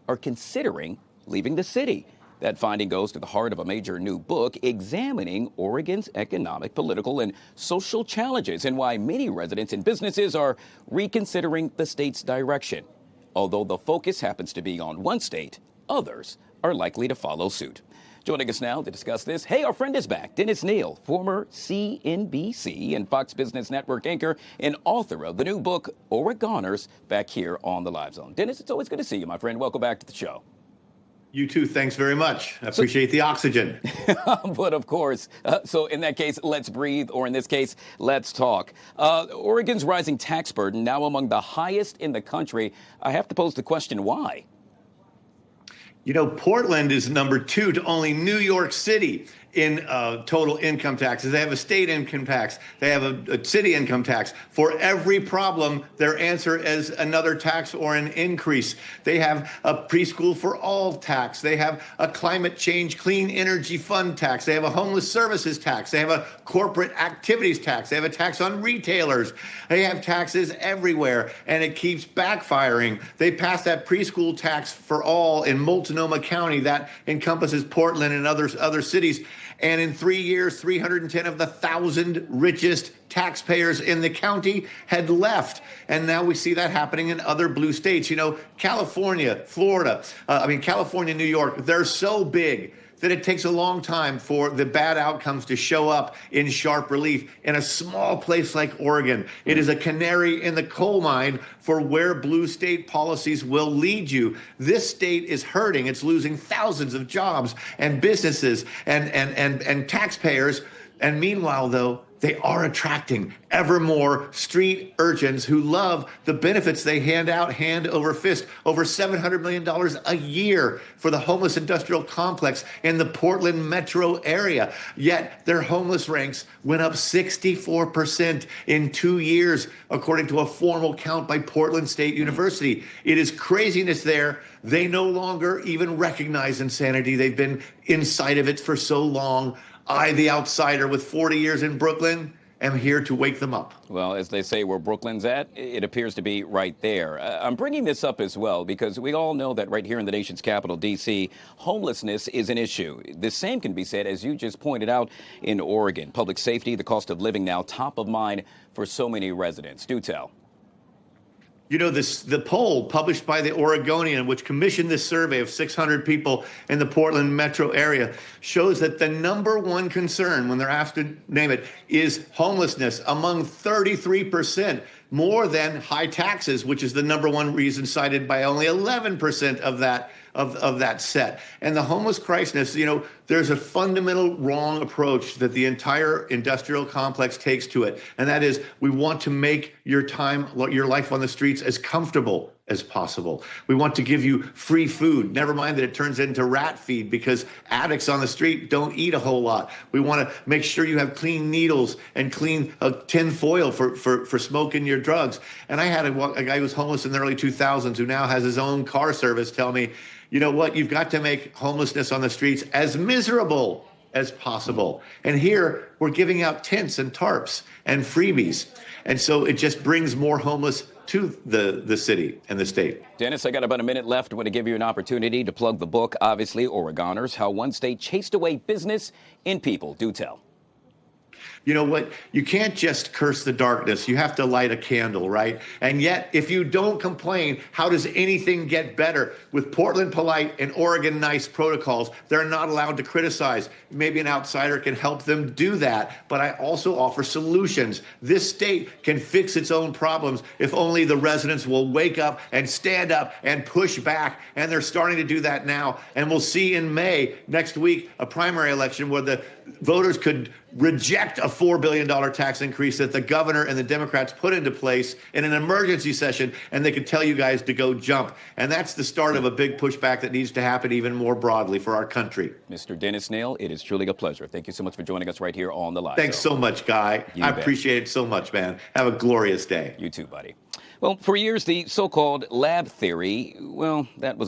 are considering leaving the city. That finding goes to the heart of a major new book examining Oregon's economic, political, and social challenges and why many residents and businesses are reconsidering the state's direction. Although the focus happens to be on one state, others are likely to follow suit. Joining us now to discuss this, hey, our friend is back. Dennis Neal, former CNBC and Fox Business Network anchor and author of the new book, Oregoners, back here on the Live Zone. Dennis, it's always good to see you, my friend. Welcome back to the show. You too. Thanks very much. I appreciate the oxygen. But of course, so in that case, let's breathe, or in this case, let's talk. Oregon's rising tax burden, now among the highest in the country. I have to pose the question, why? You know, Portland is number 2 to only New York City in total income taxes. They have a state income tax. They have a city income tax. For every problem, their answer is another tax or an increase. They have a preschool for all tax. They have a climate change clean energy fund tax. They have a homeless services tax. They have a corporate activities tax. They have a tax on retailers. They have taxes everywhere, and it keeps backfiring. They passed that preschool tax for all in Multnomah County. That encompasses Portland and other cities. And in 3 years, 310 of the 1,000 richest taxpayers in the county had left. And now we see that happening in other blue states. You know, California, Florida, California, New York, they're so big that it takes a long time for the bad outcomes to show up in sharp relief. In a small place like Oregon, it is a canary in the coal mine for where blue state policies will lead you. This state is hurting. It's losing thousands of jobs and businesses and taxpayers. And meanwhile, though, they are attracting ever more street urchins who love the benefits they hand out hand over fist. Over $700 million a year for the homeless industrial complex in the Portland metro area. Yet their homeless ranks went up 64% in 2 years, according to a formal count by Portland State University. It is craziness there. They no longer even recognize insanity. They've been inside of it for so long. I, the outsider with 40 years in Brooklyn, am here to wake them up. Well, as they say, where Brooklyn's at, it appears to be right there. I'm bringing this up as well because we all know that right here in the nation's capital, D.C., homelessness is an issue. The same can be said, as you just pointed out, in Oregon. Public safety, the cost of living now top of mind for so many residents. Do tell. You know, the poll published by the Oregonian, which commissioned this survey of 600 people in the Portland metro area, shows that the number one concern when they're asked to name it is homelessness among 33%, more than high taxes, which is the number one reason cited by only 11% of that set. And the homeless crisis, you know, there's a fundamental wrong approach that the entire industrial complex takes to it. And that is, we want to make your life on the streets as comfortable as possible. We want to give you free food. Never mind that it turns into rat feed because addicts on the street don't eat a whole lot. We want to make sure you have clean needles and clean tin foil for smoking your drugs. And I had a guy who was homeless in the early 2000s who now has his own car service tell me, you know what, you've got to make homelessness on the streets as miserable as possible. And here we're giving out tents and tarps and freebies. And so it just brings more homeless to the city and the state. Dennis, I got about a minute left. I want to give you an opportunity to plug the book, obviously, Oregoners, How One State Chased Away Business and People. Do tell. You know what? You can't just curse the darkness. You have to light a candle, right? And yet, if you don't complain, how does anything get better? With Portland polite and Oregon nice protocols, they're not allowed to criticize. Maybe an outsider can help them do that. But I also offer solutions. This state can fix its own problems if only the residents will wake up and stand up and push back. And they're starting to do that now. And we'll see in May, next week, a primary election where the voters could reject a $4 billion tax increase that the governor and the Democrats put into place in an emergency session, and they could tell you guys to go jump. And that's the start of a big pushback that needs to happen even more broadly for our country. Mr. Dennis Neal, it is truly a pleasure. Thank you so much for joining us right here on the Live. Thanks so much, Guy. I appreciate it so much, man. Have a glorious day. You too, buddy. Well, for years, the so-called lab theory, well, that was